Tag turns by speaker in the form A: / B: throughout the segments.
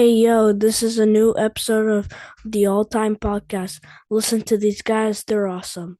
A: Hey, yo, this is a new episode of the All Time Podcast. Listen to these guys, they're awesome.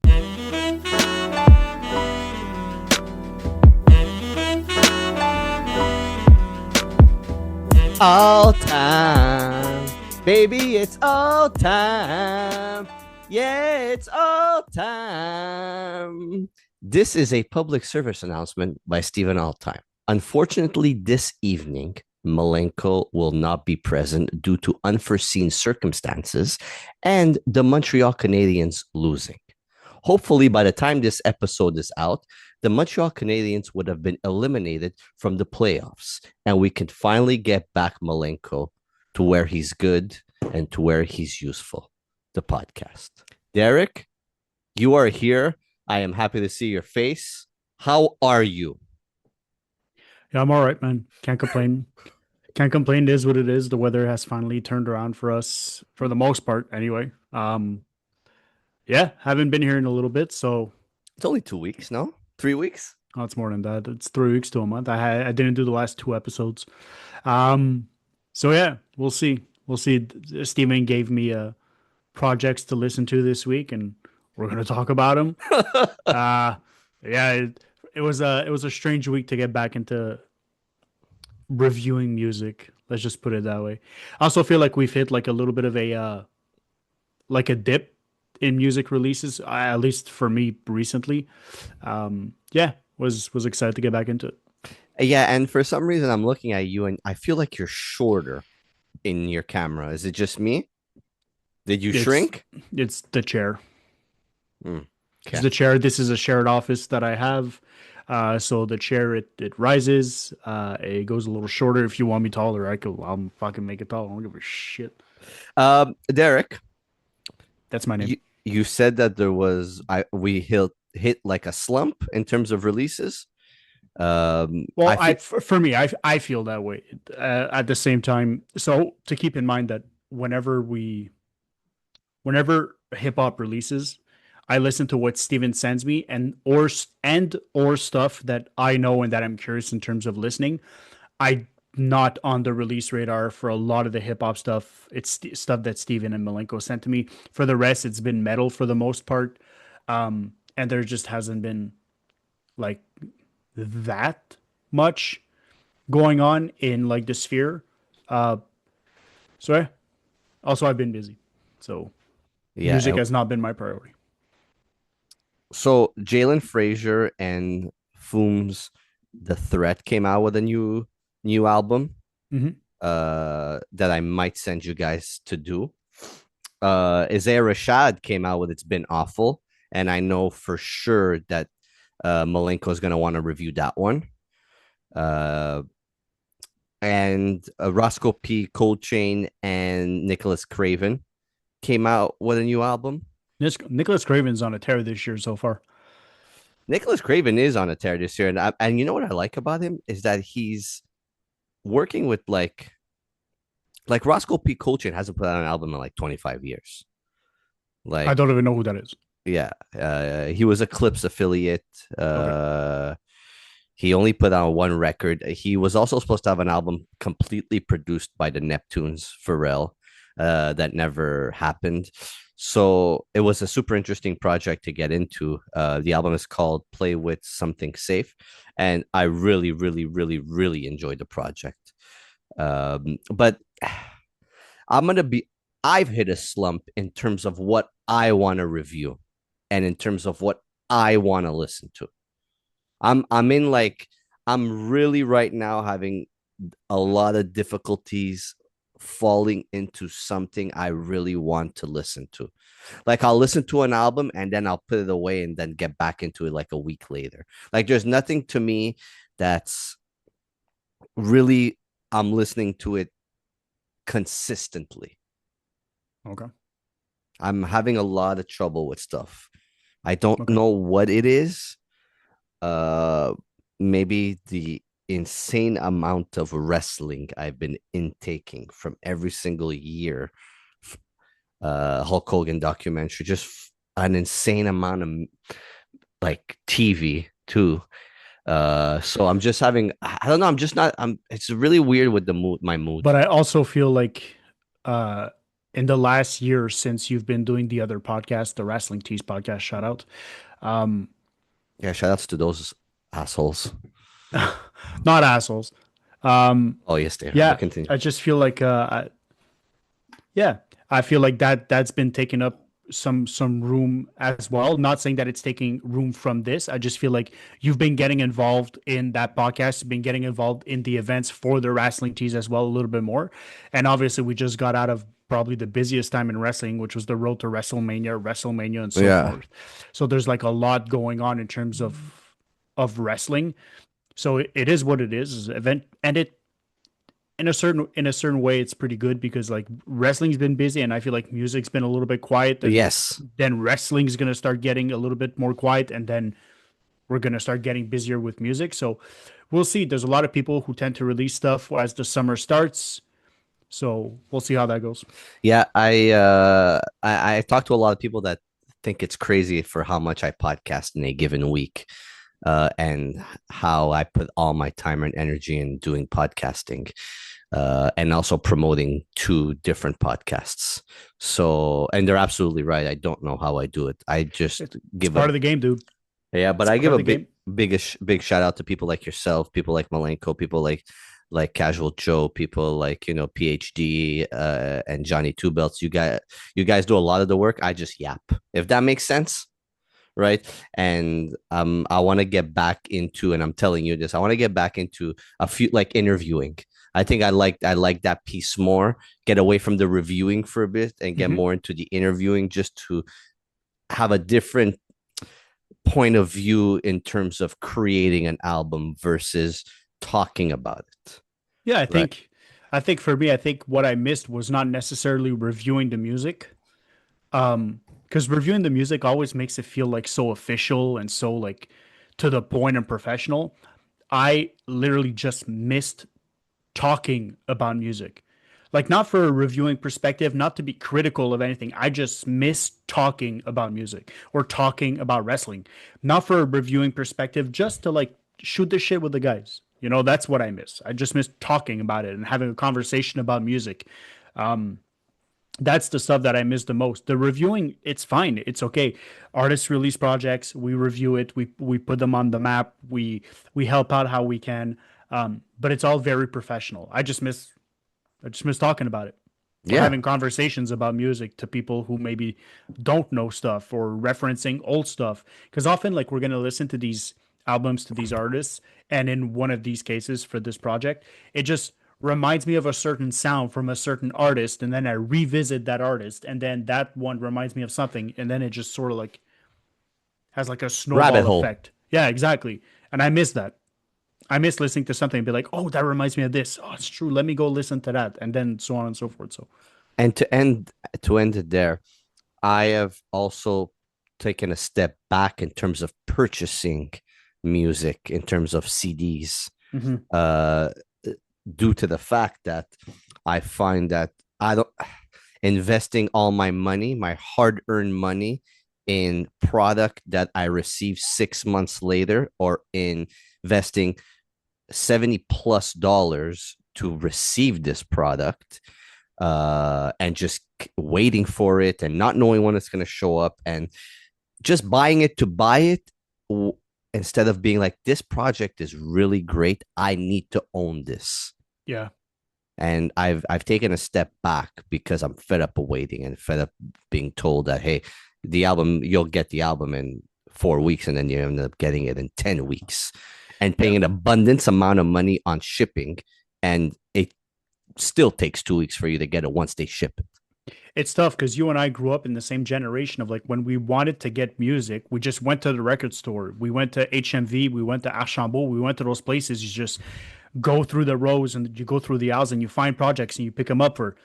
B: All time, baby, it's all time. Yeah, it's all time. This is a public service announcement by Stephen Alltime. Unfortunately, this evening, Malenko will not be present due to unforeseen circumstances and the Montreal Canadiens losing. Hopefully, by the time this episode is out, the Montreal Canadiens would have been eliminated from the playoffs, and we can finally get back Malenko to where he's good and to where he's useful. The podcast. Derek, you are here. I am happy to see your face. How are you?
C: Yeah, I'm all right, man. Can't complain. Can't complain. It is what it is. The weather has finally turned around for us, for the most part, anyway. Yeah, haven't been here in a little bit, so
B: It's only 2 weeks, no? 3 weeks?
C: oh, it's more than that. It's 3 weeks to a month. I didn't do the last two episodes. Um, so yeah, we'll see. We'll see. Steven gave me projects to listen to this week, and we're gonna talk about them. Uh, yeah, it was a strange week to get back into reviewing music. Let's just put it that way. I also feel like we've hit like a little bit of a like a dip in music releases, at least for me recently. Yeah, was excited to get back into it.
B: Yeah, and for some reason, I'm looking at you and I feel like you're shorter in your camera. Is it just me? Did you
C: It's
B: shrink?
C: it's the chair. It's
B: Okay.
C: the chair. This is a shared office that I have. So the chair it rises. It goes a little shorter. If you want me taller, I'll fucking make it tall. I don't give a shit.
B: Derek,
C: That's my name.
B: you said that there was we hit like a slump in terms of releases. I
C: Well,
B: feel
C: for me, I feel that way. At the same time, so to keep in mind that whenever hip hop releases, I listen to what Steven sends me and or stuff that I know and that I'm curious in terms of listening. I not on the release radar for a lot of the hip hop stuff. It's stuff that Steven and Malenko sent to me. For the rest, it's been metal for the most part, and there just hasn't been like that much going on in like the sphere. Uh, so yeah. Also, I've been busy, so
B: yeah.
C: music has not been my priority.
B: So Jalen Frazier and Fooms, The Threat came out with a new album.
C: Mm-hmm.
B: That I might send you guys to do. Isaiah Rashad came out with It's Been Awful, and I know for sure that Malenko is going to want to review that one. Uh, and Roscoe P. Coltrane and Nicholas Craven came out with a new album.
C: Nicholas Craven's on a tear this year so far.
B: Nicholas Craven is on a tear this year, and you know what I like about him is that he's working with like Roscoe P. Coltrane hasn't put out an album in like 25 years.
C: I
B: Like,
C: don't even know who that is.
B: yeah, he was a Clips affiliate.
C: Okay.
B: He only put out one record. He was also supposed to have an album completely produced by the Neptunes, Pharrell, that never happened. So it was a super interesting project to get into. The album is called Play With Something Safe. And I really, really, really, really enjoyed the project. But I'm gonna be I've hit a slump in terms of what I want to review and in terms of what I want to listen to. I'm in like I'm really right now having a lot of difficulties falling into something I really want to listen to. Like I'll listen to an album and then I'll put it away and then get back into it like a week later. Like there's nothing to me that's really I'm listening to it consistently.
C: Okay.
B: I'm having a lot of trouble with stuff. I don't
C: Okay.
B: know what it is. Uh, Maybe the insane amount of wrestling I've been intaking from every single year. Hulk Hogan documentary, just an insane amount of like TV too. So I'm just having, I don't know, I'm just not, it's really weird with the mood, my mood.
C: But I also feel like uh in the last year since you've been doing the other podcast, the Wrestling Tees podcast, shout out. Um
B: Yeah, shout outs to those assholes.
C: Not assholes. Um
B: Oh, yes, they are. But
C: yeah,
B: continue.
C: I just feel like yeah, I feel like that's been taking up some room as well. Not saying that it's taking room from this. I just feel like you've been getting involved in that podcast, you've been getting involved in the events for the wrestling tees as well a little bit more. And obviously we just got out of probably the busiest time in wrestling, which was the road to WrestleMania and so
B: Yeah.
C: forth. So there's like a lot going on in terms of wrestling. So it is what it is event, and it in a certain way it's pretty good because like wrestling's been busy and I feel like music's been a little bit quiet, and
B: Yes.
C: then wrestling's going to start getting a little bit more quiet, and then we're going to start getting busier with music. So we'll see. There's a lot of people who tend to release stuff as the summer starts, so we'll see how that goes.
B: Yeah. I talked to a lot of people that think it's crazy for how much I podcast in a given week. And how I put all my time and energy in doing podcasting, and also promoting two different podcasts. So, and they're absolutely right. I don't know how I do it. I just
C: It's
B: give
C: part
B: a,
C: of the game, dude.
B: yeah, but
C: It's
B: I
C: part
B: give
C: of
B: a
C: the game.
B: big shout out to people like yourself, people like Malenko, people like Casual Joe, people like PhD, and Johnny Two Belts. You guys do a lot of the work. I just yap, if that makes sense, right? And I want to get back into, and I'm telling you this, I want to get back into a few, like, interviewing. I think I like that piece more. Get away from the reviewing for a bit and get
C: Mhm.
B: more into the interviewing, just to have a different point of view in terms of creating an album versus talking about it.
C: Yeah,
B: Right.
C: I think for me, I think what I missed was not necessarily reviewing the music. Because reviewing the music always makes it feel like so official and so like to the point and professional. I literally just missed talking about music. Like, not for a reviewing perspective, not to be critical of anything. I just miss talking about music or talking about wrestling. Not for a reviewing perspective, just to like shoot the shit with the guys. That's what I miss. I just miss talking about it and having a conversation about music. That's the stuff that I miss the most. The reviewing, it's fine. It's okay. Artists release projects, we review it, we put them on the map, we help out how we can. But it's all very professional. I just miss talking about it or
B: Yeah.
C: having conversations about music to people who maybe don't know stuff or referencing old stuff. Because often, like, we're gonna listen to these albums to these artists, and in one of these cases for this project, it just reminds me of a certain sound from a certain artist, and then I revisit that artist, and then that one reminds me of something, and then it just sort of like has like a
B: Rabbit
C: snowball
B: hole.
C: effect. Yeah, exactly. And I miss that. I miss listening to something and be like, oh, that reminds me of this. Oh, it's true. Let me go listen to that. And then so on and so forth. So,
B: And to end it there, I have also taken a step back in terms of purchasing music, in terms of CDs,
C: mhm.
B: uh, due to the fact that I find that I don't investing all my money, my hard-earned money, in product that I receive 6 months later, or in investing $70+ to receive this product, and just waiting for it and not knowing when it's going to show up, and just buying it to buy it, instead of being like, this project is really great, I need to own this.
C: Yeah.
B: And I've taken a step back because I'm fed up of waiting and fed up being told that, hey, you'll get the album in 4 weeks, and then you end up getting it in 10 weeks and
C: Yeah.
B: paying an abundance amount of money on shipping, and it still takes 2 weeks for you to get it once they ship it.
C: It's tough because you and I grew up in the same generation of like when we wanted to get music, we just went to the record store. We went to HMV, we went to Archambault, we went to those places. You just go through the rows and you go through the aisles and you find projects and you pick them up for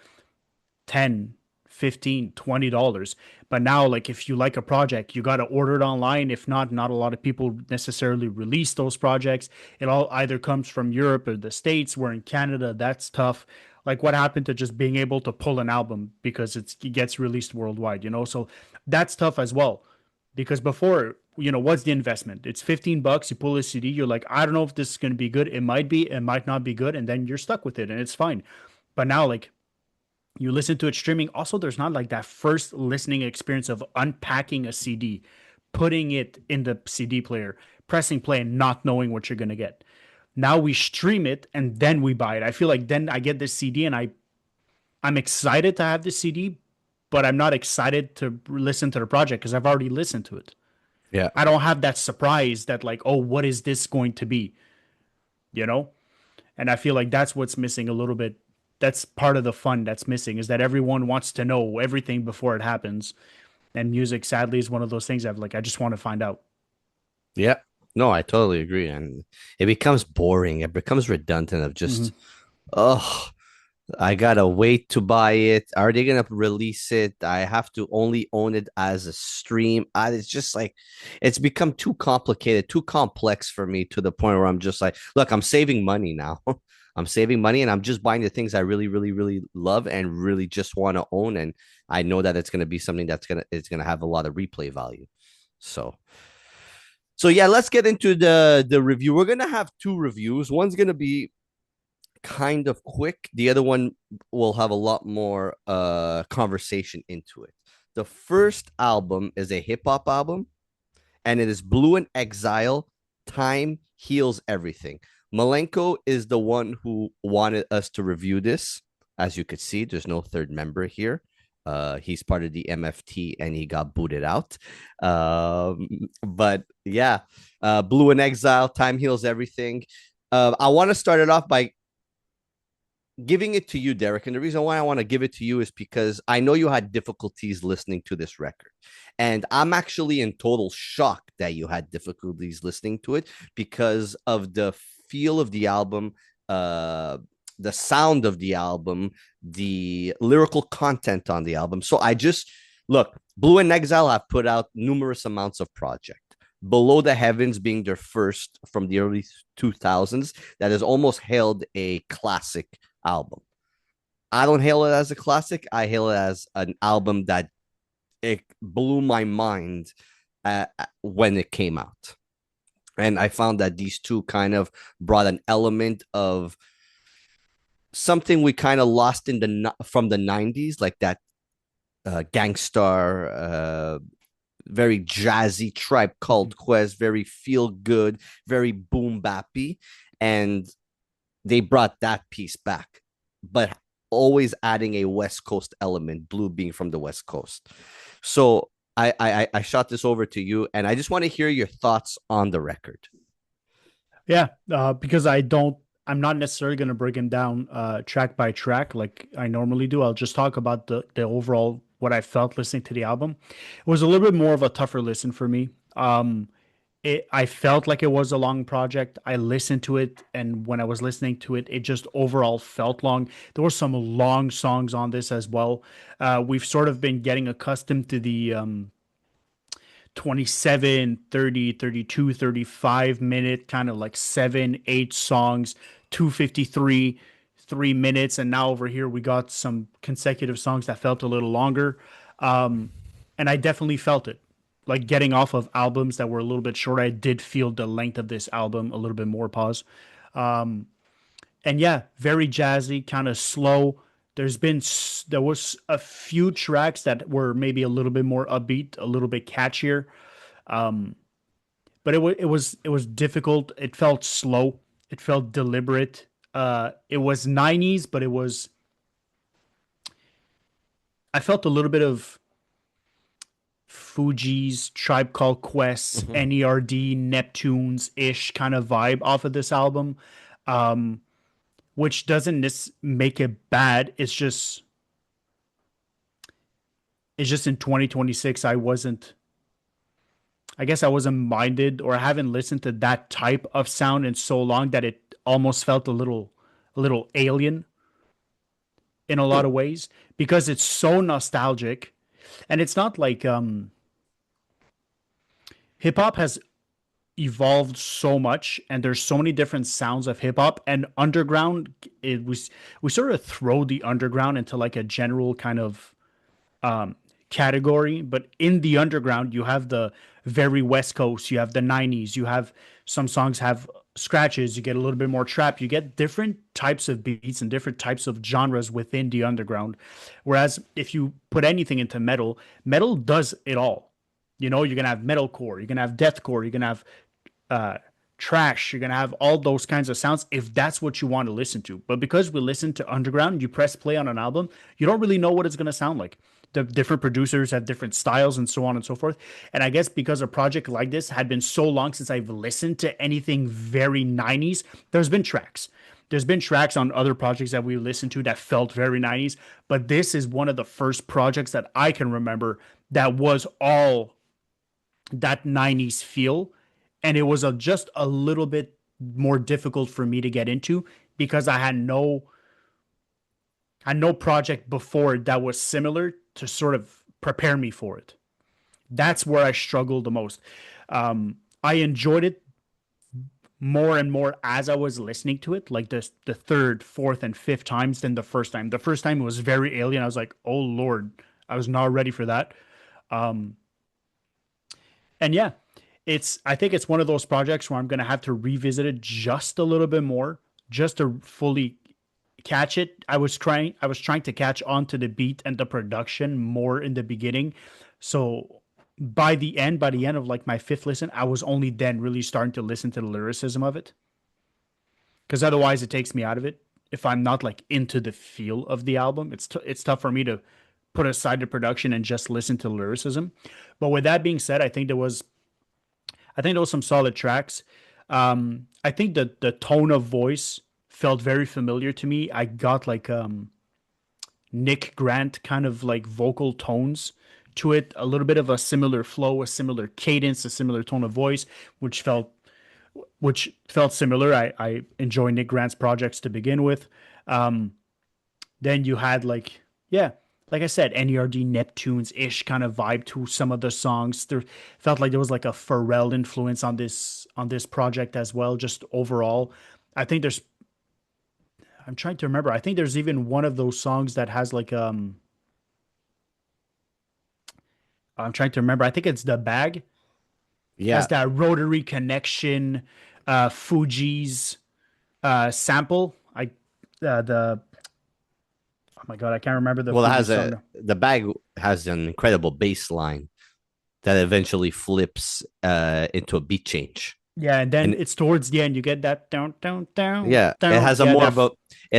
C: 10, 15, $20. But now, like, if you like a project, you got to order it online. If not, not a lot of people necessarily release those projects. It all either comes from Europe or the States. We're in Canada. That's tough. Like, what happened to just being able to pull an album because it gets released worldwide, So that's tough as well. Because before, what's the investment? It's $15. You pull a CD. You're like, I don't know if this is going to be good. It might be, it might not be good. And then you're stuck with it and it's fine. But now, like, you listen to it streaming. Also, there's not like that first listening experience of unpacking a CD, putting it in the CD player, pressing play, and not knowing what you're going to get. Now we stream it and then we buy it. I feel like then I get this CD and I'm excited to have this CD, but I'm not excited to listen to the project because I've already listened to it.
B: Yeah.
C: I don't have that surprise that like, oh, what is this going to be? You know? And I feel like that's what's missing a little bit. That's part of the fun that's missing is that everyone wants to know everything before it happens. And music, sadly, is one of those things I just want to find out.
B: Yeah. No, I totally agree. And it becomes boring. It becomes redundant of
C: Mm-hmm.
B: just, oh, I gotta wait to buy it. Are they gonna release it? I have to only own it as a stream. It's just like it's become too complicated, too complex for me to the point where I'm just like, look, I'm saving money now. I'm saving money and I'm just buying the things I really, really, really love and really just want to own. And I know that it's gonna be something it's gonna have a lot of replay value. So yeah, let's get into the review. We're gonna have two reviews. One's gonna be kind of quick. The other one will have a lot more conversation into it. The first album is a hip hop album, and it is Blu Exile. Time Heals Everything. Malenko is the one who wanted us to review this. As you could see, there's no third member here. He's part of the MFT and he got booted out. But yeah, Blu Exile, Time Heals Everything. I want to start it off by giving it to you, Derek. And the reason why I want to give it to you is because I know you had difficulties listening to this record. And I'm actually in total shock that you had difficulties listening to it because of the feel of the album, the sound of the album, the lyrical content on the album. So I just look, Blu Exile have put out numerous amounts of project. Below the Heavens being their first from the early 2000s that has almost hailed a classic album. I don't hail it as a classic. I hail it as an album that it blew my mind when it came out. And I found that these two kind of brought an element of something we kind of lost in the from the 90s, like that gangstar, very jazzy Tribe Called Quest, very feel good, very boom bappy. And they brought that piece back, but always adding a West Coast element, Blu being from the West Coast. So I shot this over to you, and I just want to hear your thoughts on the record.
C: Yeah, because I'm not necessarily going to break him down track by track like I normally do. I'll just talk about the overall what I felt listening to the album. It was a little bit more of a tougher listen for me. I felt like it was a long project. I listened to it, and when I was listening to it, it just overall felt long. There were some long songs on this as well. We've sort of been getting accustomed to the 27, 30, 32, 35 minute kind of like 7, 8 songs, 253, 3 minutes. And now over here, we got some consecutive songs that felt a little longer. And I definitely felt it. Like getting off of albums that were a little bit shorter, I did feel the length of this album a little bit more. Pause. And yeah, very jazzy, kind of slow. There was a few tracks that were maybe a little bit more upbeat, a little bit catchier. But it was difficult. It felt slow. It felt deliberate. It was 90s, but I felt a little bit of Fuji's, Tribe Called Quest, NERD, Neptunes ish kind of vibe off of this album. Which doesn't make it bad. It's just in 2026 I guess I wasn't minded, or I haven't listened to that type of sound in so long that it almost felt a little alien in a lot of ways because it's so nostalgic. And it's not like hip hop has evolved so much, and there's so many different sounds of hip hop and underground. We sort of throw the underground into like a general kind of category, but in the underground, you have the very West Coast, you have the 90s, you have some songs have scratches, you get a little bit more trap, you get different types of beats and different types of genres within the underground. Whereas if you put anything into metal, metal does it all. You know, you're gonna have metalcore, you're gonna have deathcore, you're gonna have uh, trash. You're gonna have all those kinds of sounds if that's what you want to listen to. But because we listen to underground, you press play on an album, you don't really know what it's gonna sound like. The different producers have different styles and so on and so forth. And I guess because a project like this had been so long since I've listened to anything very 90s, there's been tracks. There's been tracks on other projects that we listened to that felt very 90s, but this is one of the first projects that I can remember that was all that 90s feel, and it was just a little bit more difficult for me to get into because I had no project before that was similar to sort of prepare me for it. That's where I struggled the most. I enjoyed it more and more as I was listening to it, like the third, fourth, and fifth times than the first time. The first time it was very alien. I was like, oh Lord, I was not ready for that. Um, and yeah, I think it's one of those projects where I'm gonna have to revisit it just a little bit more, just to fully catch it. I was trying to catch on to the beat and the production more in the beginning. So by the end of like my fifth listen, I was only then really starting to listen to the lyricism of it. Because otherwise it takes me out of it. If I'm not like into the feel of the album, it's tough for me to put aside the production and just listen to lyricism. But with that being said, I think there was some solid tracks. I think the tone of voice felt very familiar to me. I got like Nick Grant kind of like vocal tones to it, a little bit of a similar flow, a similar cadence, a similar tone of voice, which felt similar. I enjoy Nick Grant's projects to begin with. Um, then you had like, yeah, like I said, NERD Neptunes ish kind of vibe to some of the songs. There felt like there was like a Pharrell influence on this project as well. Just overall, I think there's. I'm trying to remember. I think there's even one of those songs that has like I'm trying to remember. I think it's The Bag has
B: Yeah.
C: that rotary connection, Fuji's sample. The Oh my god, I can't remember the
B: Well, it
C: Fuji
B: has
C: song.
B: the bag has an incredible bass line that eventually flips into a beat change.
C: Yeah, and then
B: And
C: it's towards the end. You get that down, down, down,
B: yeah,
C: down. Yeah,
B: it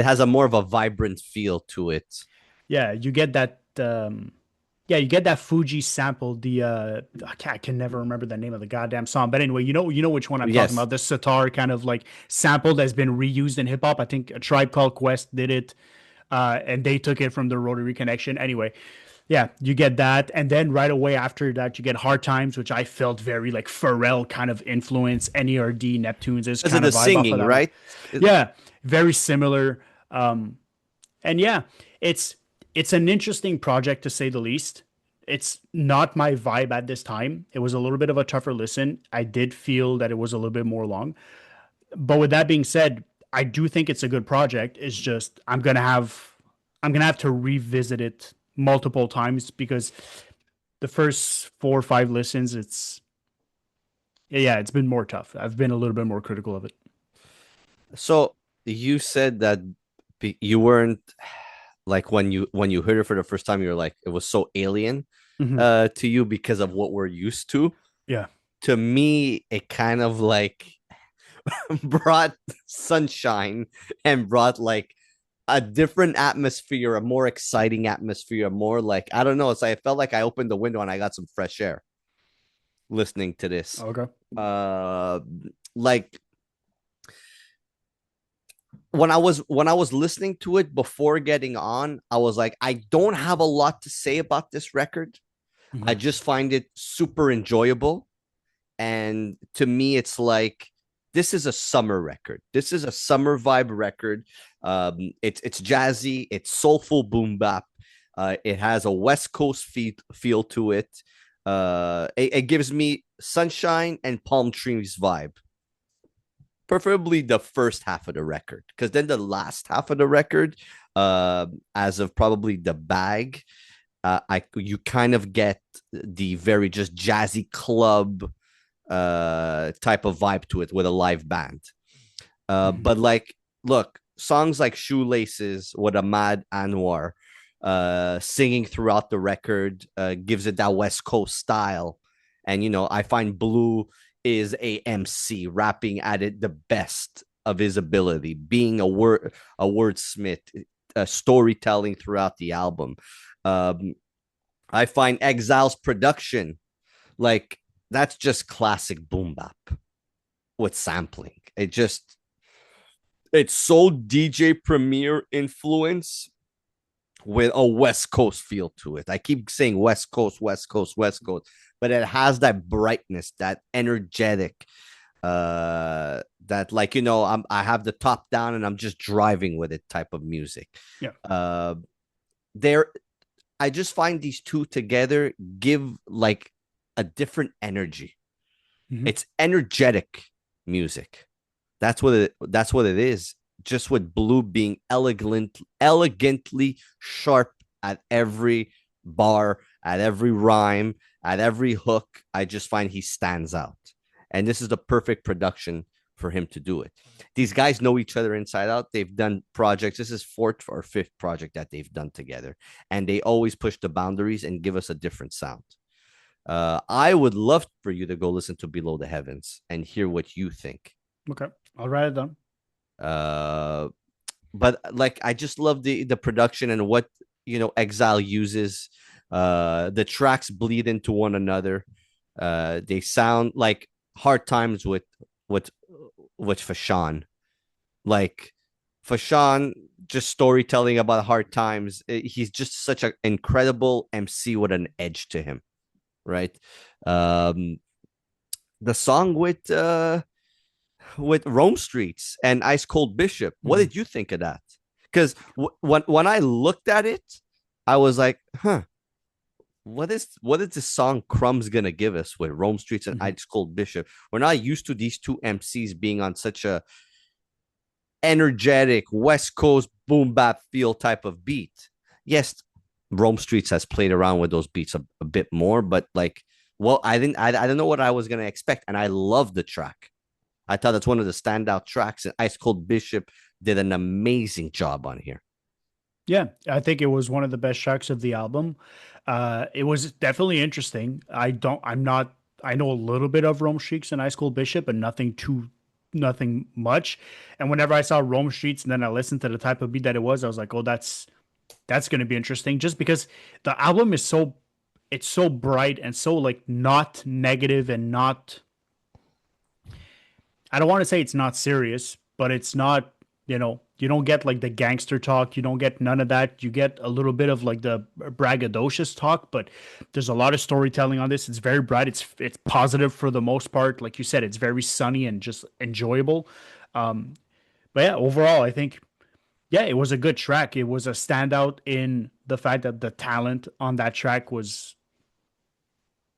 B: has a more of a vibrant feel to it.
C: yeah, you get that. Yeah, you get that Fuji sample. I can never remember the name of the goddamn song, but anyway, you know which one I'm talking
B: Yes.
C: about. The sitar kind of like sample that's been reused in hip hop. I think a Tribe Called Quest did it, and they took it from the Rotary Connection. Anyway, yeah, you get that, and then right away after that, you get Hard Times, which I felt very like Pharrell kind of influence. NERD Neptunes is
B: Because of
C: kind
B: the
C: of vibe off of
B: singing,
C: that one.
B: right?
C: Yeah, very similar. And yeah, it's it's an interesting project to say the least. It's not my vibe at this time. It was a little bit of a tougher listen. I did feel that it was a little bit more long. But with that being said, I do think it's a good project. It's just I'm gonna have to revisit it multiple times because the first 4 or 5 listens, it's been more tough. I've been a little bit more critical of it.
B: So you said that you weren't like when you heard it for the first time, you're like it was so alien
C: Hmm.
B: to you because of what we're used to.
C: Yeah.
B: To me, it kind of like brought sunshine and brought like a different atmosphere, a more exciting atmosphere, more like I don't know. It's like I felt like I opened the window and I got some fresh air listening to this.
C: Okay.
B: Uh, like when I was listening to it before getting on, I was like, I don't have a lot to say about this record. I
C: Hmm.
B: just find it super enjoyable. And to me, it's like this is a summer record. This is a summer vibe record. It's jazzy, it's soulful boom bap. It has a West Coast feel to it. It gives me sunshine and palm trees vibe. Preferably the first half of the record, because then the last half of the record, as of probably the bag, you kind of get the very just jazzy club type of vibe to it with a live band.
C: Mhm.
B: But like, look, songs like Shoelaces with Ahmad Anwar singing throughout the record gives it that West Coast style. And, I find Blue is a MC rapping at it the best of his ability, being a wordsmith, storytelling throughout the album. Um, I find Exile's production like that's just classic boom bap with sampling. It's so DJ Premier influence with a West Coast feel to it. I keep saying West Coast, West Coast, West Coast, but it has that brightness, that energetic, that like I have the top down and I'm just driving with it type of music.
C: Yeah.
B: There, I just find these two together give like a different energy.
C: Mhm.
B: It's energetic music. That's what it is. Just with Blue being elegantly sharp at every bar, at every rhyme, at every hook. I just find he stands out. And this is the perfect production for him to do it. These guys know each other inside out. They've done projects. This is fourth or fifth project that they've done together. And they always push the boundaries and give us a different sound. I would love for you to go listen to Below the Heavens and hear what you think.
C: Okay. I'll write it down.
B: Uh, but like I just love the production and what Exile uses. The tracks bleed into one another. They sound like Hard Times with with Fashawn. Like Fashawn, just storytelling about hard times. He's just such an incredible MC with an edge to him, right? Um, the song with Rome Streets and Ice Cold Bishop. What
C: Mhm.
B: did you think of that? Because when I looked at it, I was like, huh, what is this song Crumb's gonna give us with Rome Streets and
C: Mhm.
B: Ice Cold Bishop? We're not used to these two MCs being on such a energetic West Coast boom bap feel type of beat. Yes, Rome Streets has played around with those beats a bit more, but like, well, I don't know what I was gonna expect, and I love the track. I thought that's one of the standout tracks, and Ice Cold Bishop did an amazing job on here.
C: Yeah, I think it was one of the best tracks of the album. It was definitely interesting. I'm not, I know a little bit of Rome Streets and Ice Cold Bishop, but nothing much. And whenever I saw Rome Streets and then I listened to the type of beat that it was, I was like, oh, that's going to be interesting just because the album is it's so bright and so like not negative and not, I don't want to say it's not serious, but it's not, you don't get like the gangster talk. You don't get none of that. You get a little bit of like the braggadocious talk, but there's a lot of storytelling on this. It's very bright. It's positive for the most part. Like you said, it's very sunny and just enjoyable. Um, but yeah, overall, I think, yeah, it was a good track. It was a standout in the fact that the talent on that track was,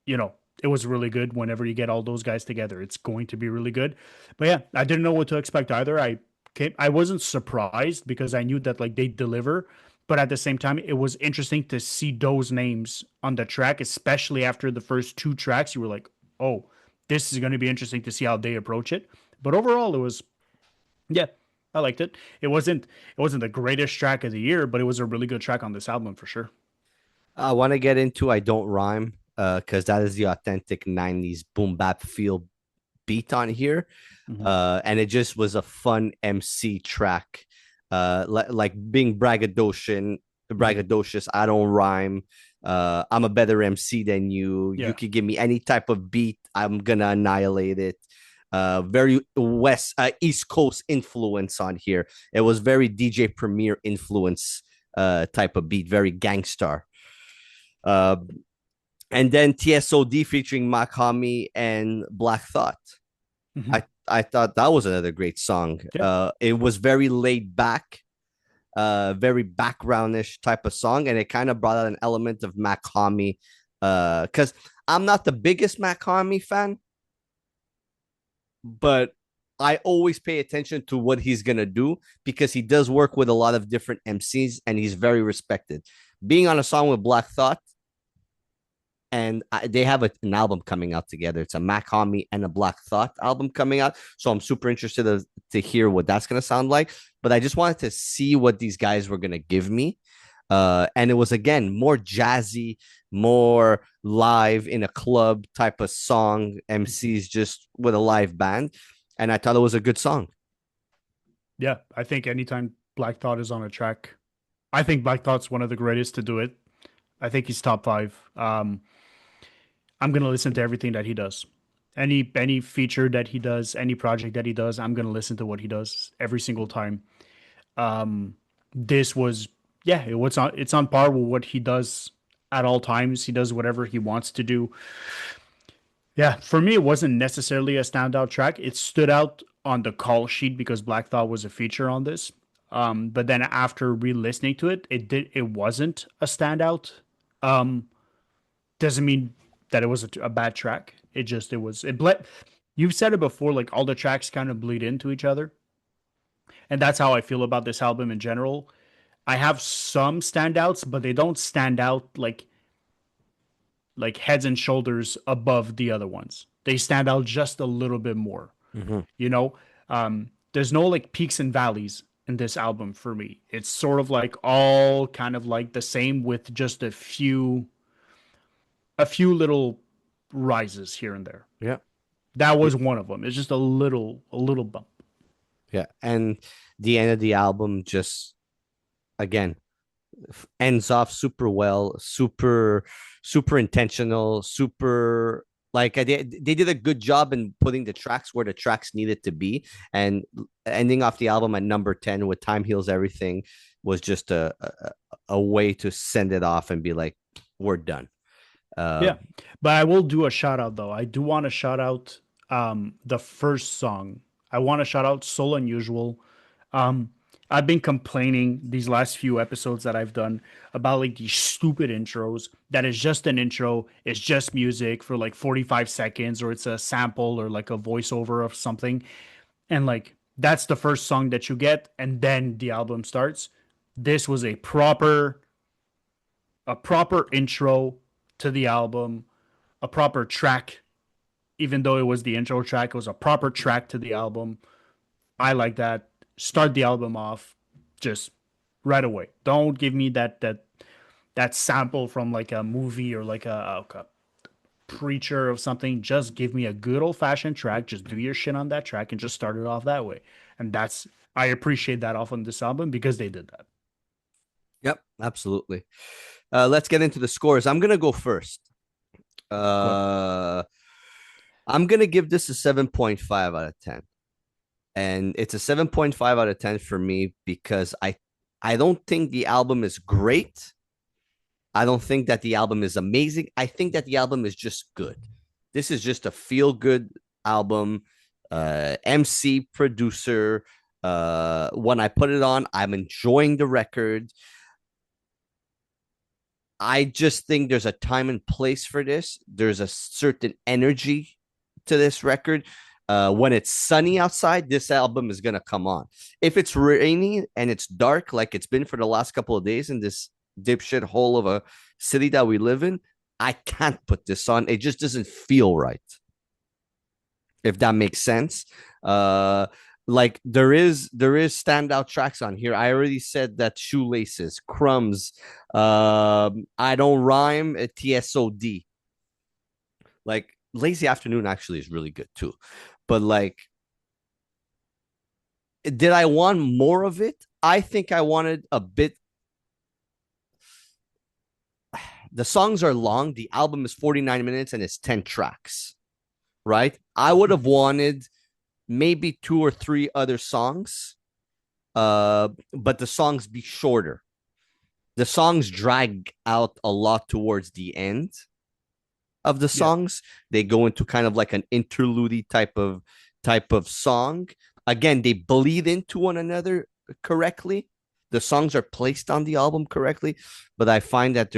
C: you know, it was really good. Whenever you get all those guys together, it's going to be really good. But yeah, I didn't know what to expect either. I wasn't surprised because I knew that like they deliver, but at the same time, it was interesting to see those names on the track, especially after the first two tracks. You were like, oh, this is going to be interesting to see how they approach it. But overall, it was, yeah, I liked it. It wasn't the greatest track of the year, but it was a really good track on this album for sure.
B: I want to get into I Don't Rhyme because that is the authentic 90s boom bap feel beat on here.
C: Mhm.
B: And it just was a fun MC track. Like being
C: Mhm.
B: braggadocious. I don't rhyme. I'm a better MC than you. You
C: Yeah.
B: could give me any type of beat, I'm gonna annihilate it. Very East Coast influence on here. It was very DJ Premier influence type of beat, very gangstar. Uh, and then TSOD featuring Makami and Black Thought.
C: Mhm.
B: I thought that was another great song.
C: Yeah.
B: It was very laid back, very backgroundish type of song, and it kind of brought out an element of Makami. Because I'm not the biggest Makami fan, but I always pay attention to what he's gonna do because he does work with a lot of different MCs and he's very respected. Being on a song with Black Thought, and they have an album coming out together. It's a Mac Homie and a Black Thought album coming out. So I'm super interested to hear what that's gonna sound like. But I just wanted to see what these guys were gonna give me. And it was again more jazzy, more live in a club type of song, MCs just with a live band. And I thought it was a good song.
C: Yeah, I think anytime Black Thought is on a track, I think Black Thought's one of the greatest to do it. I think he's top five. I'm gonna listen to everything that he does. Any feature that he does, any project that he does, I'm gonna listen to what he does every single time. This was it's on par with what he does at all times. He does whatever he wants to do. Yeah, for me, it wasn't necessarily a standout track. It stood out on the call sheet because Black Thought was a feature on this. But then after re-listening to it, it wasn't a standout. Um, doesn't mean that it was a bad track. It bled. You've said it before, like all the tracks kind of bleed into each other, and that's how I feel about this album in general. I have some standouts, but they don't stand out like heads and shoulders above the other ones. They stand out just a little bit more.
B: Mm-hmm.
C: You know, there's no like peaks and valleys in this album for me. It's sort of like all kind of like the same with just a few little rises here and there.
B: Yeah.
C: That was one of them. It's just a little bump.
B: Yeah. And the end of the album just, again, ends off super well, super intentional, super like they did a good job in putting the tracks where the tracks needed to be, and ending off the album at number 10 with Time Heals Everything was just a way to send it off and be like, we're done.
C: Yeah, but I will do a shout out though. I do want to shout out the first song. I want to shout out Soul Unusual. Um, I've been complaining these last few episodes that I've done about like these stupid intros that is just an intro, it's just music for like 45 seconds, or it's a sample or like a voiceover of something. And like that's the first song that you get, and then the album starts. This was a proper intro to the album, a proper track. Even though it was the intro track, it was a proper track to the album. I like that. Start the album off just right away. Don't give me that sample from like a movie or like a preacher of something. Just give me a good old fashioned track. Just do your shit on that track and just start it off that way. And I appreciate that off on this album because they did that.
B: Yep, absolutely. Let's get into the scores. I'm gonna go first. I'm gonna give this a 7.5 out of 10. And it's a 7.5 out of 10 for me because I don't think the album is great. I don't think that the album is amazing. I think that the album is just good. This is just a feel good album. MC, producer. When I put it on, I'm enjoying the record. I just think there's a time and place for this. There's a certain energy to this record. When it's sunny outside, this album is gonna come on. If it's rainy and it's dark, like it's been for the last couple of days in this dipshit hole of a city that we live in, I can't put this on. It just doesn't feel right. If that makes sense. Like there is standout tracks on here. I already said that Shoelaces, Crumbs, I Don't Rhyme, TSOD. Like Lazy Afternoon actually is really good too. But like, did I want more of it? I think I wanted a bit. The songs are long. The album is 49 minutes and it's 10 tracks, right? I would have wanted maybe 2 or 3 other songs, but the songs be shorter. The songs drag out a lot towards the end of the songs. They go into kind of like an interlude type of song. Again, they bleed into one another correctly. The songs are placed on the album correctly, but I find that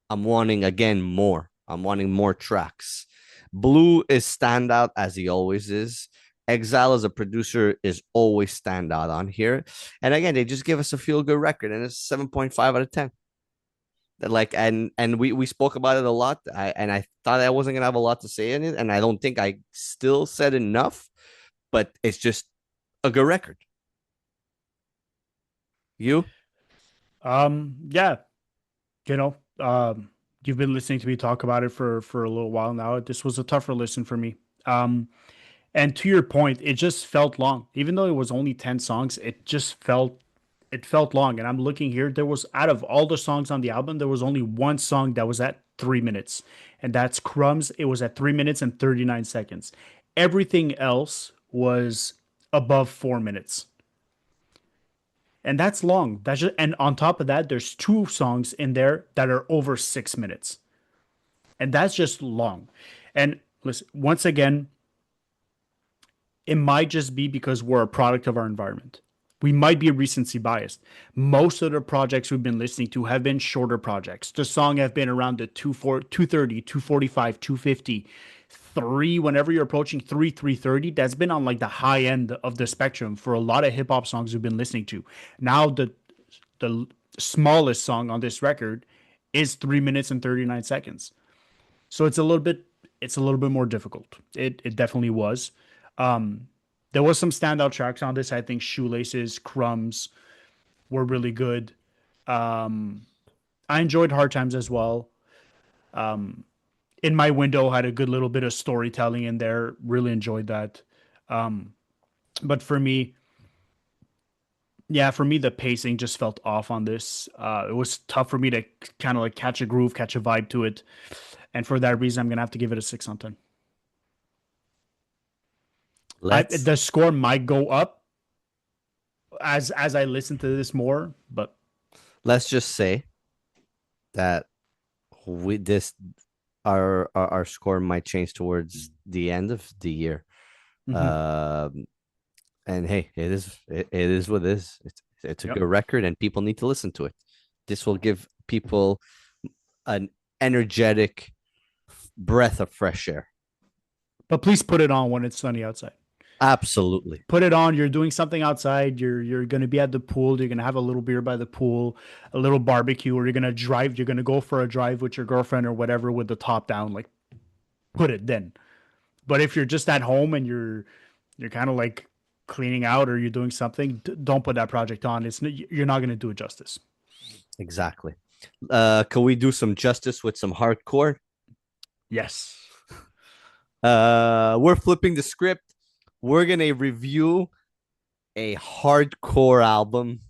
B: I'm wanting again more. I'm wanting more tracks. Blue is standout as he always is. Exile as a producer is always standout on here. And again, they just give us a feel good record, and it's 7.5 out of 10. Like, and we spoke about it a lot. I thought I wasn't gonna have a lot to say in it, and I don't think I still said enough, but it's just a good record. You?
C: Yeah, you know, you've been listening to me talk about it for a little while now. This was a tougher listen for me. And to your point, it just felt long. Even though it was only 10 songs, it felt long. And I'm looking here, there was out of all the songs on the album, there was only one song that was at 3 minutes. And that's Crumbs. It was at 3 minutes and 39 seconds. Everything else was above 4 minutes. And that's long. And on top of that, there's two songs in there that are over 6 minutes. And that's just long. And listen, once again, it might just be because we're a product of our environment. We might be recency biased. Most of the projects we've been listening to have been shorter projects. The song have been around the 230, 245, 250, 3, whenever you're approaching 330, that's been on like the high end of the spectrum for a lot of hip hop songs we've been listening to. Now the smallest song on this record is 3 minutes and 39 seconds. So it's a little bit more difficult. It definitely was. Um, there was some standout tracks on this. I think Shoelaces, Crumbs were really good. Um, I enjoyed Hard Times as well. In My Window had a good little bit of storytelling in there. Really enjoyed that. Um, but for me, the pacing just felt off on this. It was tough for me to kind of like catch a groove, catch a vibe to it. And for that reason, I'm gonna have to give it a 6 on 10.
B: Let's
C: The score might go up as I listen to this more, but
B: let's just say that we this our score might change towards the end of the year.
C: mhm.
B: Um, and hey, it is what it is. It's a
C: Yep.
B: good record, and people need to listen to it. This will give people an energetic breath of fresh air.
C: But please put it on when it's sunny outside.
B: Absolutely.
C: Put it on. You're doing something outside. You're gonna be at the pool. You're gonna have a little beer by the pool, a little barbecue, or you're gonna drive. You're gonna go for a drive with your girlfriend or whatever with the top down. Like, put it then. But if you're just at home and you're kind of like cleaning out or you're doing something, don't put that project on. You're not gonna do it justice.
B: Exactly. Can we do some justice with some hardcore?
C: Yes.
B: We're flipping the script. We're gonna review a hardcore album,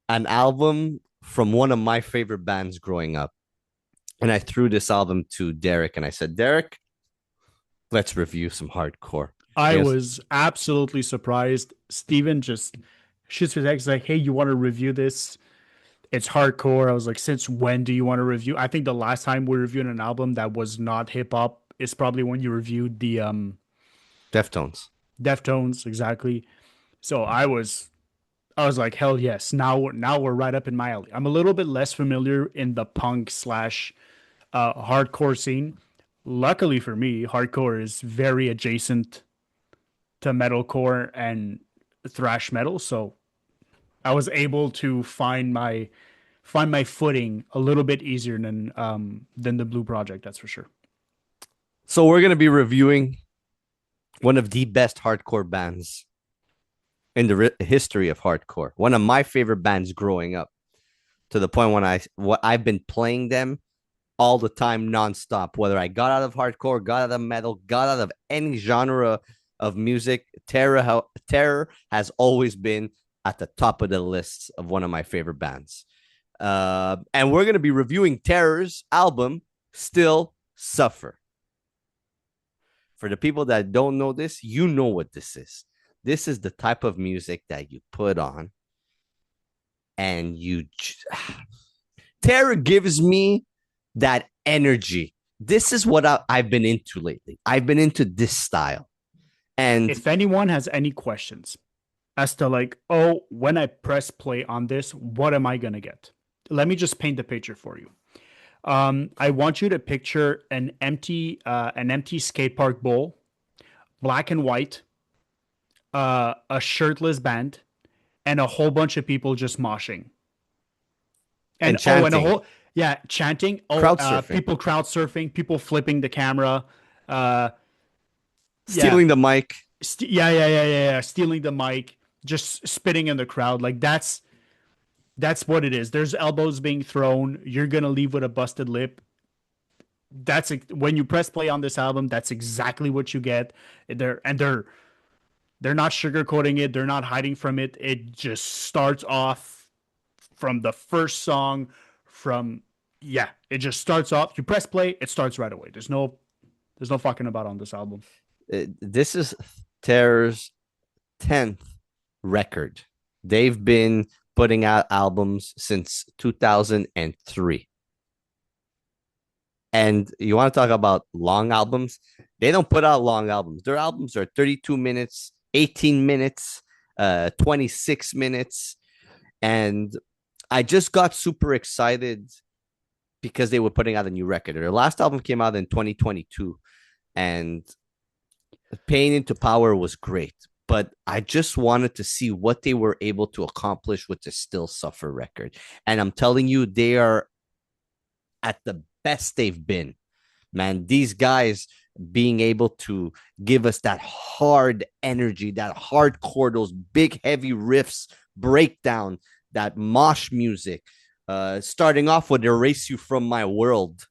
B: an album from one of my favorite bands growing up. And I threw this album to Derek and I said, Derek, let's review some hardcore.
C: I
B: Yes.
C: was absolutely surprised. Steven just shoots me a text like, "Hey, you want to review this? It's hardcore." I was like, "Since when do you want to review?" I think the last time we reviewed an album that was not hip hop is probably when you reviewed the
B: Deftones.
C: Deftones, exactly. So I was like, "Hell yes!" Now we're right up in my alley. I'm a little bit less familiar in the punk slash hardcore scene. Luckily for me, hardcore is very adjacent to metalcore and thrash metal, so I was able to find my footing a little bit easier than the Blue Project, that's for sure.
B: So we're gonna be reviewing one of the best hardcore bands in the history of hardcore. One of my favorite bands growing up, to the point when I've been playing them all the time, nonstop. Whether I got out of hardcore, got out of metal, got out of any genre of music, Terror has always been at the top of the lists of one of my favorite bands. And we're gonna be reviewing Terror's album, Still Suffer. For the people that don't know this, you know what this is. This is the type of music that you put on and Terror gives me that energy. This is what I've been into lately. I've been into this style. And
C: If anyone has any questions as to like, oh, when I press play on this, what am I gonna get? Let me just paint the picture for you. I want you to picture an empty skate park bowl, black and white, a shirtless band, and a whole bunch of people just moshing. And
B: And
C: oh, and a
B: chanting,
C: whole yeah, chanting. Oh,
B: crowd surfing,
C: people crowd surfing, people flipping the camera. Uh, yeah,
B: stealing the mic.
C: yeah. Stealing the mic, just spitting in the crowd. Like that's what it is. There's elbows being thrown. You're gonna leave with a busted lip. When you press play on this album. That's exactly what you get. They're not sugarcoating it. They're not hiding from it. It just starts off from the first song. From yeah, it just starts off. You press play, it starts right away. There's no fucking about on this album.
B: This is Terror's 10th record. They've been putting out albums since 2003. And you want to talk about long albums? They don't put out long albums. Their albums are 32 minutes, 18 minutes, 26 minutes. And I just got super excited because they were putting out a new record. Their last album came out in 2022, and Pain into Power was great. But I just wanted to see what they were able to accomplish with the Still Suffer record. And I'm telling you, they are at the best they've been. Man, these guys being able to give us that hard energy, that hardcore, those big, heavy riffs, breakdown, that mosh music, starting off with Erase You From My World.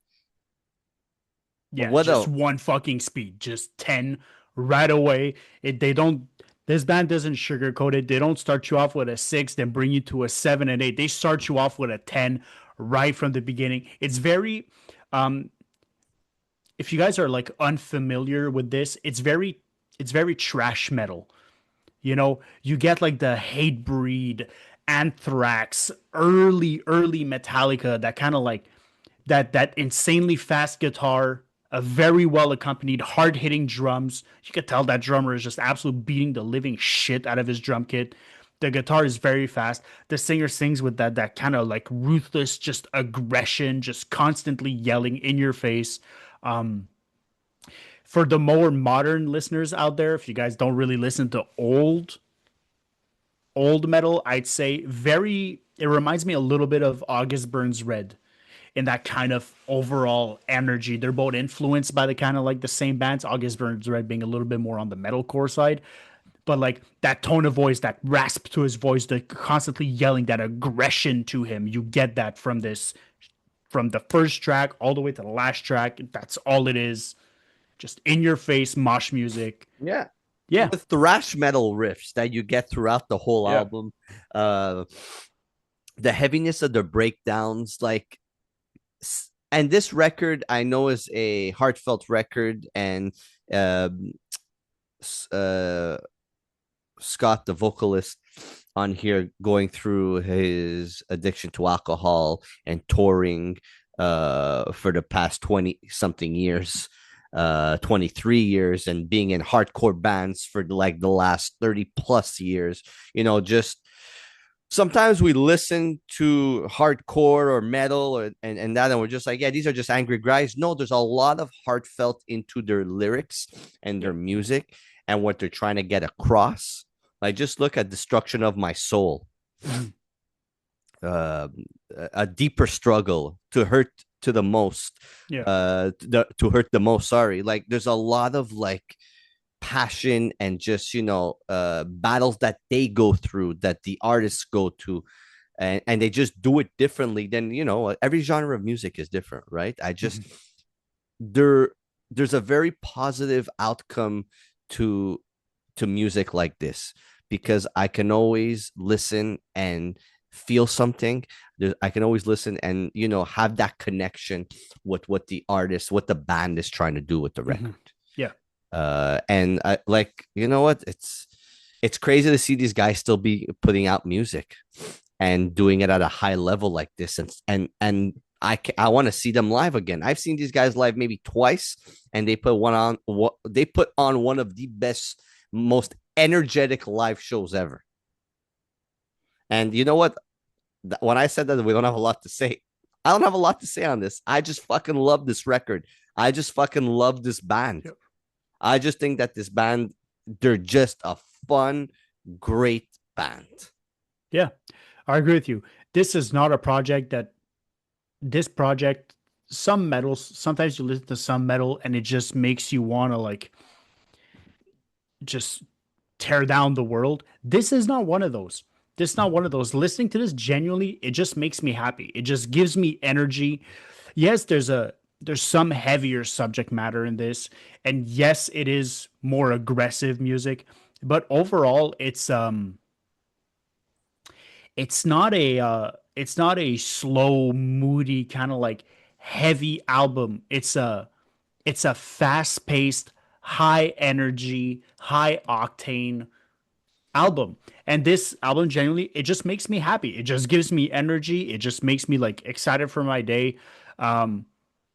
C: Yeah,
B: What
C: just
B: a
C: one fucking speed, just 10 right away. They don't. This band doesn't sugarcoat it. They don't start you off with a 6, then bring you to a 7 and 8. They start you off with a 10 right from the beginning. It's very um if you guys are like unfamiliar with this, it's very trash metal. You get like the Hatebreed, Anthrax, early Metallica, that kind of like that insanely fast guitar, a very well accompanied, hard hitting drums. You could tell that drummer is just absolutely beating the living shit out of his drum kit. The guitar is very fast. The singer sings with that kind of like ruthless, just aggression, just constantly yelling in your face. Um, for the more modern listeners out there, if you guys don't really listen to old metal, I'd say it reminds me a little bit of August Burns Red in that kind of overall energy. They're both influenced by the kind of like the same bands, August Burns Red being a little bit more on the metalcore side. But like that tone of voice, that rasp to his voice, the constantly yelling, that aggression to him, you get that from the first track all the way to the last track. That's all it is. Just in your face mosh music.
B: yeah.
C: Yeah.
B: With thrash metal riffs that you get throughout the whole
C: Yeah.
B: album. Uh the heaviness of the breakdowns, like, and this record I know is a heartfelt record, and um uh Scott, the vocalist on here, going through his addiction to alcohol and touring for the past 20 something years, 23 years, and being in hardcore bands for like the last 30 plus years. Just sometimes we listen to hardcore or metal and that, and we're just like, yeah, these are just angry guys. No, there's a lot of heartfelt into their lyrics and their music and what they're trying to get across. Like, just look at Destruction of My Soul. uh, a deeper struggle to hurt to the most,
C: Yeah.
B: to hurt the most, sorry. Like, there's a lot of like passion and just battles that they go through, that the artists go to, and they just do it differently than every genre of music is different, right? I just there there's a very positive outcome to music like this, because I can always listen and feel something. I can always listen and have that connection with what the artist, what the band is trying to do with the record.
C: Yeah.
B: And I like, what, it's crazy to see these guys still be putting out music and doing it at a high level like this, and I want to see them live again. I've seen these guys live maybe twice, and they put on one of the best, most energetic live shows ever. And you know what? When I said that we don't have a lot to say, I don't have a lot to say on this. I just fucking love this record. I just fucking love this band.
C: Yep.
B: I just think that this band, they're just a fun, great band.
C: Yeah, I agree with you. This is not a project that this project. Some metals, sometimes you listen to some metal and it just makes you want to like just tear down the world. This is not one of those. This is not one of those. Listening to this genuinely, it just makes me happy. It just gives me energy. Yes, there's some heavier subject matter in this, and yes, it is more aggressive music, but overall, it's not a slow, moody kind of like heavy album. It's a fast paced, high energy, high octane album. And this album genuinely, it just makes me happy. It just gives me energy. It just makes me like excited for my day. Um,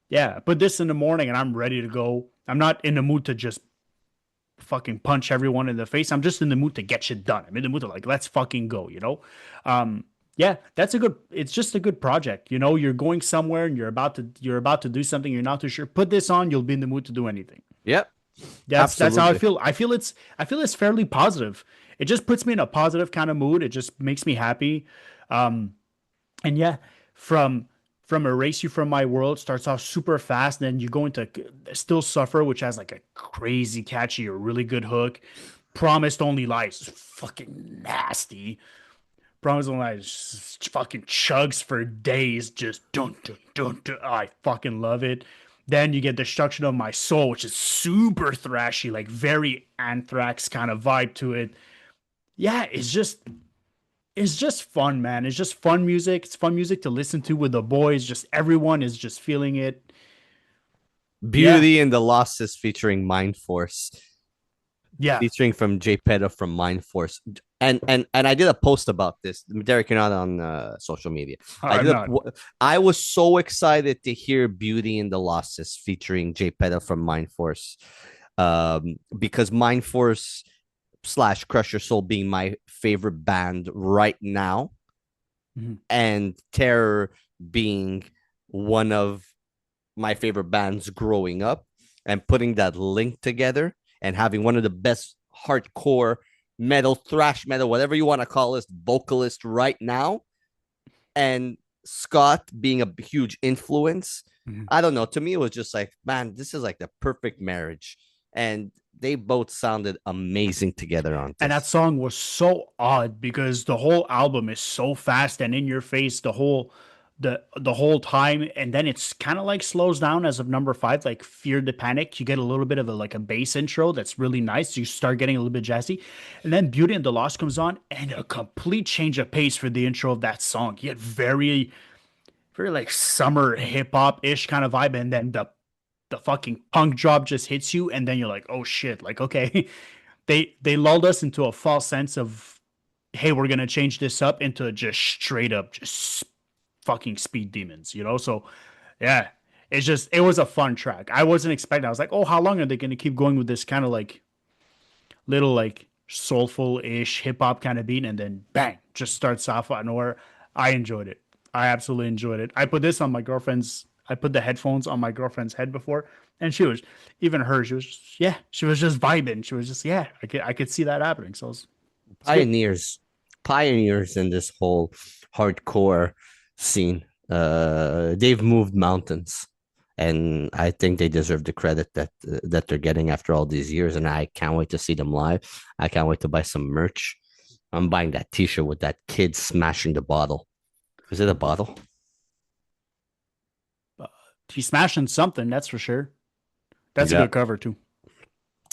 C: yeah, put this in the morning and I'm ready to go. I'm not in the mood to just fucking punch everyone in the face. I'm just in the mood to get shit done. I'm in the mood to like, let's fucking go, you know? Yeah, it's just a good project. You know, you're going somewhere and you're about to do something you're not too sure. Put this on, you'll be in the mood to do anything.
B: Yep,
C: That's how I
B: absolutely.
C: feel. I feel it's fairly positive. It just puts me in a positive kind of mood. It just makes me happy. Um, and yeah, from Erase You From My World starts off super fast, and then you go into Still Suffer, which has like a crazy catchy or really good hook. Promised Only Lies is fucking nasty. Promised Only Lies fucking chugs for days, just dun dun dun dun. I fucking love it. Then you get Destruction of My Soul, which is super thrashy, like very Anthrax kind of vibe to it. Yeah, it's just fun, man. It's just fun music. It's fun music to listen to with the boys. Just everyone is just feeling it. Yeah,
B: Beauty and the Losses featuring Mind Force,
C: yeah.
B: featuring from Jay Peta from Mind Force. And I did a post about this. Derek, you're not on social media. I
C: I'm
B: did
C: not.
B: I was so excited to hear Beauty and the Losses featuring Jay Peta from Mind Force. Because Mind Force slash Crush Your Soul being my favorite band right now,
C: Mhm.
B: and Terror being one of my favorite bands growing up, and putting that link together and having one of the best hardcore metal, thrash metal, whatever you want to call it, vocalist right now, and Scott being a huge influence.
C: Mhm.
B: I don't know. To me, it was just like, man, this is like the perfect marriage. And they both sounded amazing together on
C: And that
B: this.
C: song was so odd because the whole album is so fast and in your face the whole time, and then it's kind of like slows down as of number five, like Fear the Panic. You get a little bit of a like a bass intro that's really nice. You start getting a little bit jazzy, and then Beauty and the Lost comes on, and a complete change of pace for the intro of that song. You get very like summer hip hop ish kind of vibe, and then the fucking punk drop just hits you, and then you're like, oh shit, like okay. They lulled us into a false sense of, hey, we're gonna change this up into just straight up just fucking speed demons, you know? So yeah, it was a fun track. I wasn't expecting. I was like, oh, how long are they gonna keep going with this kind of like little like soulful ish hip hop kind of beat, and then bang, just starts off out of nowhere. I enjoyed it. I absolutely enjoyed it. I put this on my girlfriend's. I put the headphones on my girlfriend's head before, and she was even her. She was just, yeah. She was just vibing. She was just yeah. I could see that happening. So it's good.
B: Pioneers, pioneers in this whole hardcore scene. They've moved mountains, and I think they deserve the credit that they're getting after all these years. And I can't wait to see them live. I can't wait to buy some merch. I'm buying that T-shirt with that kid smashing the bottle. Is it a bottle?
C: He's smashing something. That's for sure. That's a
B: Yeah.
C: good cover too.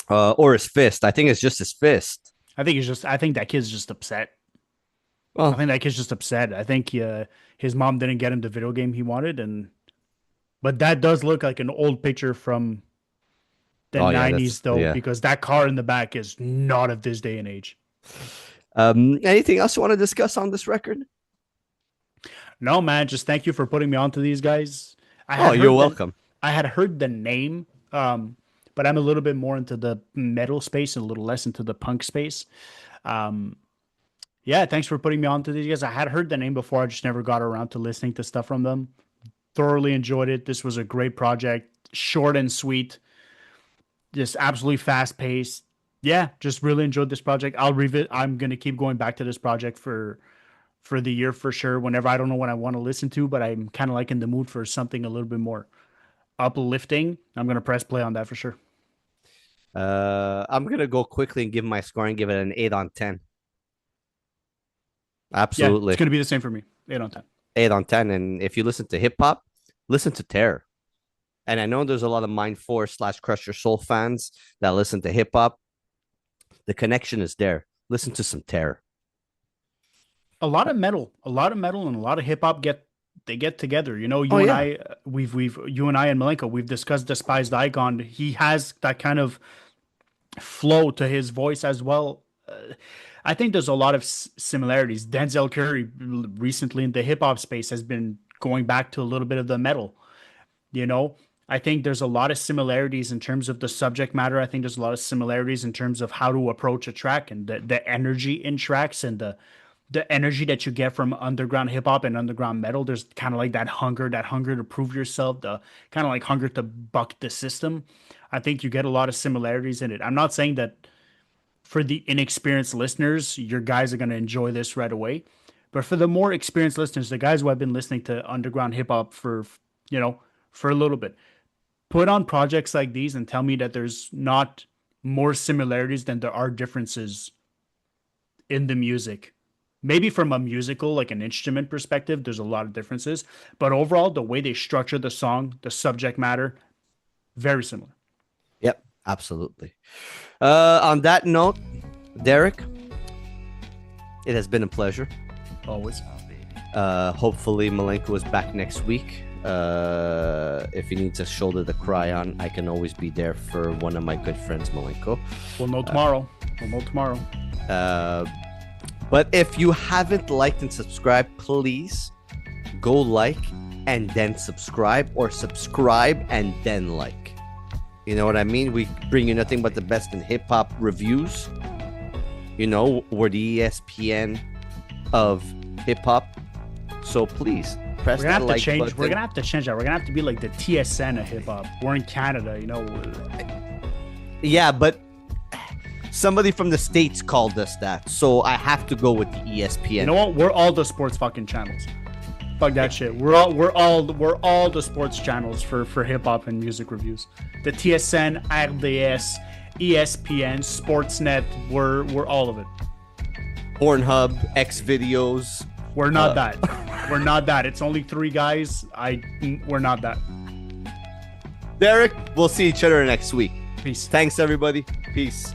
B: Or his fist. I think it's just his fist.
C: I think he's just. I think that kid's just upset. I
B: Well,
C: think that kid's just upset. I think his mom didn't get him the video game he wanted, and but that does look like an old picture from the
B: oh yeah,
C: 90s
B: that's
C: though,
B: yeah.
C: because that car in the back is not of this day and age.
B: Anything else you want to discuss on this record?
C: No, man, just thank you for putting me onto these guys. I
B: Oh,
C: had
B: you're
C: heard the
B: welcome.
C: I had heard the name, but I'm a little bit more into the metal space and a little less into the punk space. Um, yeah, thanks for putting me onto these guys. I had heard the name before, I just never got around to listening to stuff from them. thoroughly enjoyed it. This was a great project, short and sweet, just absolutely fast paced. Yeah, just really enjoyed this project. I'm gonna keep going back to this project for the year for sure. Whenever I don't know what I want to listen to, but I'm kind of like in the mood for something a little bit more uplifting. I'm gonna press play on that for sure.
B: I'm gonna go quickly and give my score and give it an 8 on 10.
C: Yeah, it's
B: Absolutely,
C: gonna be the same for me. 8 on 10.
B: 8 on 10. And if you listen to hip hop, listen to Terror. And I know there's a lot of Mind Force / Crush Your Soul fans that listen to hip hop. The connection is there. Listen to some Terror.
C: A lot of metal, and a lot of hip hop get together. You know,
B: Oh
C: you and
B: yeah,
C: I, we've you and I and Malenko, we've discussed Despised Icon. He has that kind of flow to his voice as well. I think there's a lot of similarities. Denzel Curry recently in the hip hop space has been going back to a little bit of the metal. You know, I think there's a lot of similarities in terms of the subject matter. I think there's a lot of similarities in terms of how to approach a track and the energy in tracks and the energy that you get from underground hip hop and underground metal. There's kind of like that hunger to prove yourself, the kind of like hunger to buck the system. I think you get a lot of similarities in it. I'm not saying that for the inexperienced listeners, your guys are going to enjoy this right away. But for the more experienced listeners, the guys who have been listening to underground hip hop for, you know, for a little bit, put on projects like these and tell me that there's not more similarities than there are differences in the music. Maybe from a musical, like an instrument perspective, there's a lot of differences. But overall, the way they structure the song, the subject matter, very similar.
B: yep, absolutely. On that note, Derek, it has been a pleasure.
C: Always.
B: Hopefully Malenko is back next week. If he needs a shoulder to cry on, I can always be there for one of my good friends, Malenko.
C: We'll know tomorrow.
B: But if you haven't liked and subscribed, please go like and then subscribe, or subscribe and then like. You know what I mean? We bring you nothing but the best in hip hop reviews. You know, we're the ESPN of hip hop. So please press that like button.
C: We're gonna have to change that. We're gonna have to be like the TSN of hip hop. We're in Canada, you know.
B: Yeah, but somebody from the States called us that, so I have to go with the ESPN.
C: You know what? We're all the sports fucking channels. Fuck that shit. We're all the sports channels for hip hop and music reviews. The TSN, RDS, ESPN, Sportsnet. We're all of it.
B: Pornhub, X videos.
C: We're not that. We're not that. It's only 3 guys. We're not that.
B: Derek, we'll see each other next week.
C: Peace.
B: Thanks, everybody. Peace.